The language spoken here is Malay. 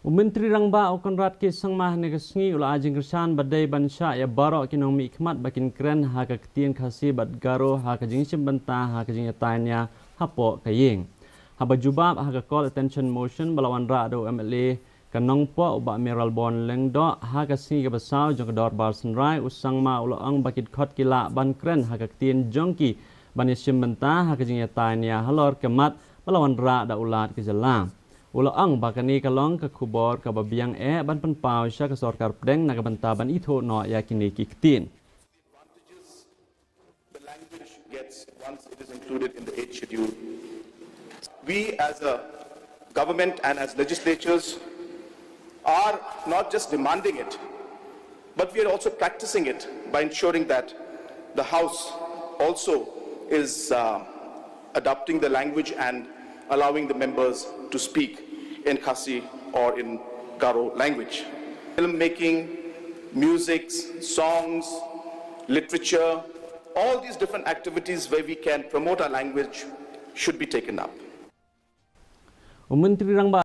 Menteri Rangba Okonrat ke sangmah negasngi ula ajing kersan badai bansha ya barok kinong mi ikmat bakin Kren ha ka Ktien KHASI bad garo ha ka Jingiatai Bynta ha ka Jingiatai nya hapo kaying. Haba jubab ha ka call attention motion balawan ra do MLA kanong po uba mineral bon lengdo ha ka singi ka basaw jong dor bar sunrai usang ma ula ang bakit khot kila ban Kren ha ka Ktien Jong ki ban Iashim Bynta ha ka Jingiatai nya halor kemat balawan ra da ulat ke jalang. Ula ang bakani kalong ke kubor ke babiang ban penpau sya ke sorkar pedeng na ke Bynta ban itho no yakini ki Ktien. The language gets once it is included in the 8th schedule. We as a government and as legislatures are not just demanding it, but we are also practicing it by ensuring that the House also is adopting the language and allowing the members to speak in KHASI or in Garo language. Filmmaking, music, songs, literature, all these different activities where we can promote our language should be taken up. Menteri Rangba